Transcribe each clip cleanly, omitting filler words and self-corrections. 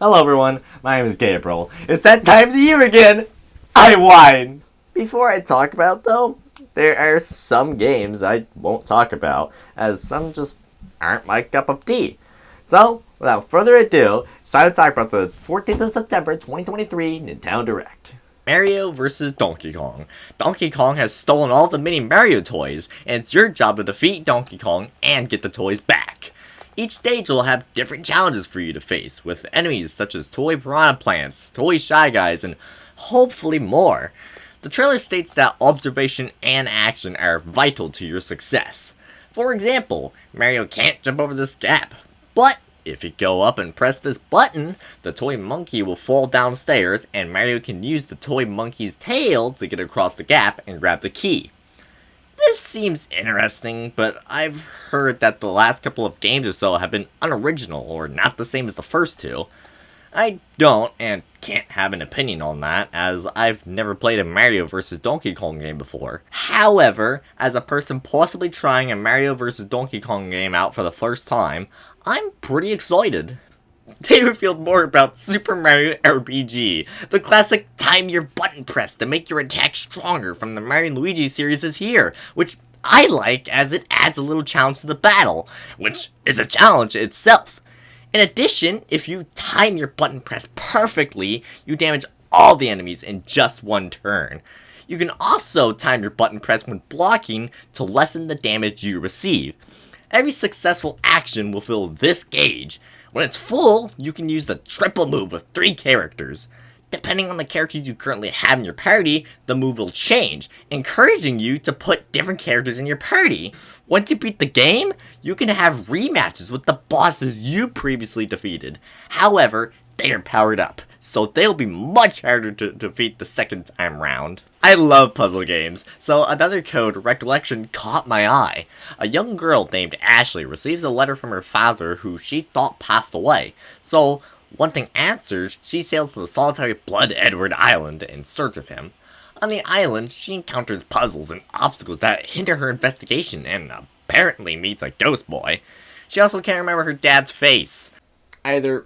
Hello everyone, my name is Gabriel. It's that time of the year again! I whine! Before I talk about though, there are some games I won't talk about, as some just aren't my cup of tea. So, without further ado, it's time to talk about the 14th of September 2023 Nintendo Direct. Mario vs. Donkey Kong. Donkey Kong has stolen all the mini Mario toys, and it's your job to defeat Donkey Kong and get the toys back. Each stage will have different challenges for you to face, with enemies such as toy piranha plants, toy shy guys, and hopefully more. The trailer states that observation and action are vital to your success. For example, Mario can't jump over this gap, but if you go up and press this button, the toy monkey will fall downstairs and Mario can use the toy monkey's tail to get across the gap and grab the key. This seems interesting, but I've heard that the last couple of games or so have been unoriginal or not the same as the first two. I don't and can't have an opinion on that, as I've never played a Mario vs. Donkey Kong game before. However, as a person possibly trying a Mario vs. Donkey Kong game out for the first time, I'm pretty excited. They revealed more about Super Mario RPG. The classic time your button press to make your attack stronger from the Mario & Luigi series is here, which I like as it adds a little challenge to the battle, which is a challenge itself. In addition, if you time your button press perfectly, you damage all the enemies in just one turn. You can also time your button press when blocking to lessen the damage you receive. Every successful action will fill this gauge. When it's full, you can use the triple move with 3 characters. Depending on the characters you currently have in your party, the move will change, encouraging you to put different characters in your party. Once you beat the game, you can have rematches with the bosses you previously defeated. However, they are powered up, so they'll be much harder to defeat the second time round. I love puzzle games, so another code, Recollection, caught my eye. A young girl named Ashley receives a letter from her father who she thought passed away. So, wanting answers, she sails to the solitary Blood Edward Island in search of him. On the island, she encounters puzzles and obstacles that hinder her investigation and apparently meets a ghost boy. She also can't remember her dad's face. Either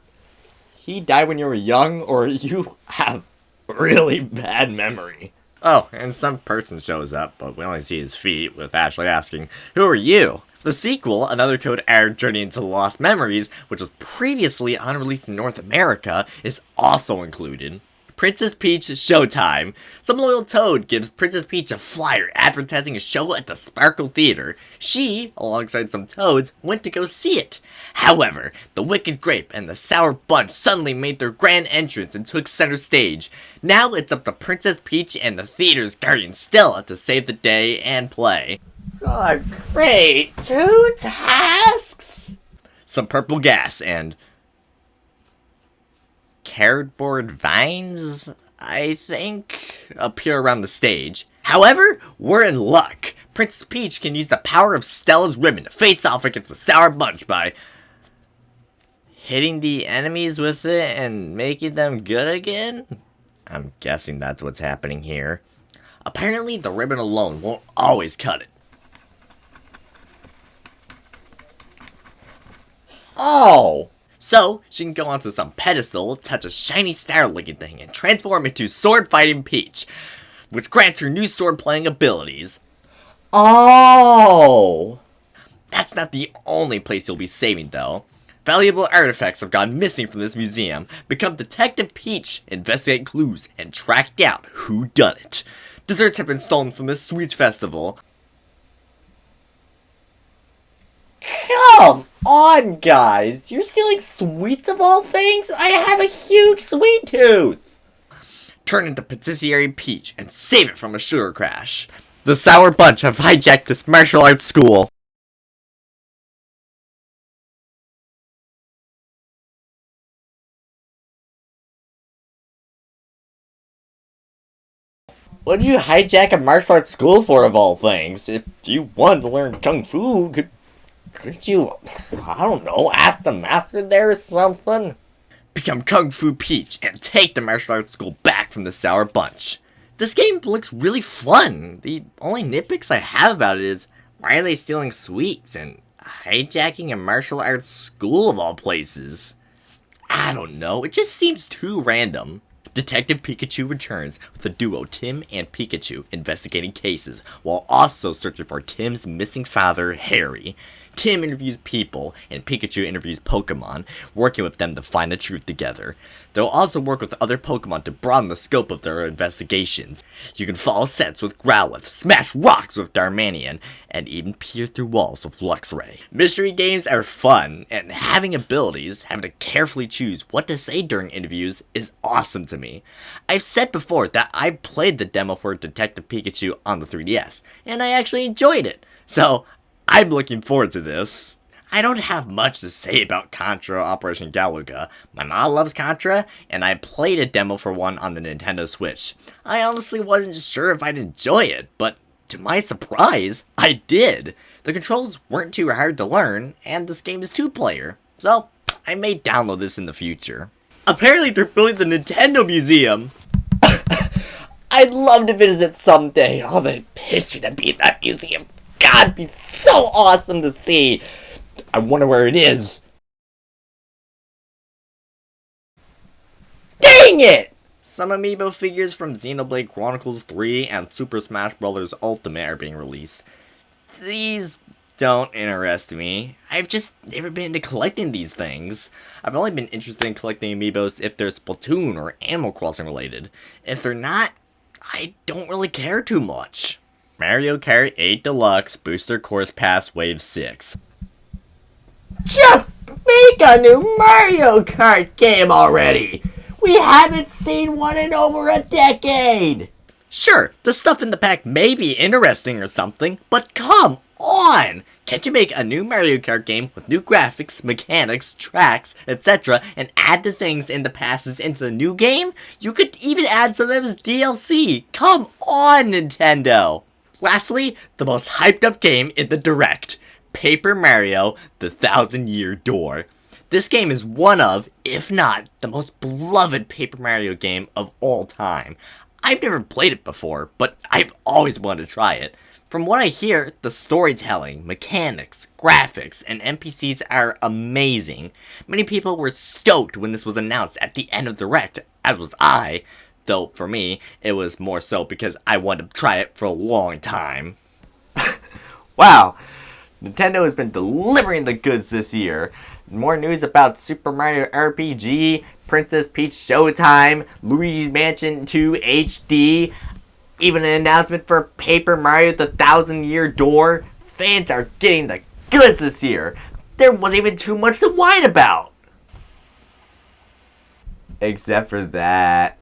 he died when you were young, or you have really bad memory. Oh, and some person shows up, but we only see his feet, with Ashley asking, "Who are you?" The sequel, Another Code Air Journey into the Lost Memories, which was previously unreleased in North America, is also included. Princess Peach Showtime. Some loyal toad gives Princess Peach a flyer advertising a show at the Sparkle Theater. She, alongside some toads, went to go see it. However, the Wicked Grape and the Sour Bunch suddenly made their grand entrance and took center stage. Now it's up to Princess Peach and the theater's guardian Stella to save the day and play. God, great! 2 tasks? Some purple gas and cardboard vines, I think, appear around the stage. However, we're in luck. Princess Peach can use the power of Stella's ribbon to face off against the Sour Bunch by hitting the enemies with it and making them good again? I'm guessing that's what's happening here. Apparently, the ribbon alone won't always cut it. Oh! So, she can go onto some pedestal, touch a shiny star-looking thing, and transform into Sword-Fighting Peach, which grants her new sword-playing abilities. Oh! That's not the only place you'll be saving, though. Valuable artifacts have gone missing from this museum. Become Detective Peach, investigate clues, and track down who done it. Desserts have been stolen from this sweets festival. Come on, guys! You're stealing sweets of all things? I have a huge sweet tooth! Turn into Patisserie Peach and save it from a sugar crash. The Sour Bunch have hijacked this martial arts school. What did you hijack a martial arts school for, of all things? If you wanted to learn Kung Fu, couldn't you, I don't know, ask the master there or something? Become Kung Fu Peach and take the martial arts school back from the Sour Bunch. This game looks really fun. The only nitpicks I have about it is, why are they stealing sweets and hijacking a martial arts school of all places? I don't know, it just seems too random. Detective Pikachu returns with the duo Tim and Pikachu investigating cases while also searching for Tim's missing father, Harry. Tim interviews people and Pikachu interviews Pokemon, working with them to find the truth together. They'll also work with other Pokemon to broaden the scope of their investigations. You can follow sets with Growlithe, smash rocks with Darmanian, and even peer through walls with Luxray. Mystery games are fun, and having abilities, having to carefully choose what to say during interviews is awesome to me. I've said before that I've played the demo for Detective Pikachu on the 3DS, and I actually enjoyed it. So, I'm looking forward to this. I don't have much to say about Contra Operation Galuga. My mom loves Contra, and I played a demo for one on the Nintendo Switch. I honestly wasn't sure if I'd enjoy it, but to my surprise, I did. The controls weren't too hard to learn, and this game is 2-player, so I may download this in the future. Apparently they're building the Nintendo Museum. I'd love to visit someday. All the history that'd be in that museum. God, it'd be so awesome to see. I wonder where it is. Dang it! Some amiibo figures from Xenoblade Chronicles 3 and Super Smash Bros. Ultimate are being released. These don't interest me. I've just never been into collecting these things. I've only been interested in collecting amiibos if they're Splatoon or Animal Crossing related. If they're not, I don't really care too much. Mario Kart 8 Deluxe Booster Course Pass Wave 6. Just make a new Mario Kart game already! We haven't seen one in over a decade! Sure, the stuff in the pack may be interesting or something, but come on! Can't you make a new Mario Kart game with new graphics, mechanics, tracks, etc., and add the things in the passes into the new game? You could even add some of them as DLC! Come on, Nintendo! Lastly, the most hyped up game in the Direct, Paper Mario: The Thousand-Year Door. This game is one of, if not, the most beloved Paper Mario game of all time. I've never played it before, but I've always wanted to try it. From what I hear, the storytelling, mechanics, graphics, and NPCs are amazing. Many people were stoked when this was announced at the end of Direct, as was I. Though, for me, it was more so because I wanted to try it for a long time. Wow! Nintendo has been delivering the goods this year. More news about Super Mario RPG, Princess Peach Showtime, Luigi's Mansion 2 HD, even an announcement for Paper Mario: The Thousand-Year Door. Fans are getting the goods this year. There wasn't even too much to whine about. Except for that.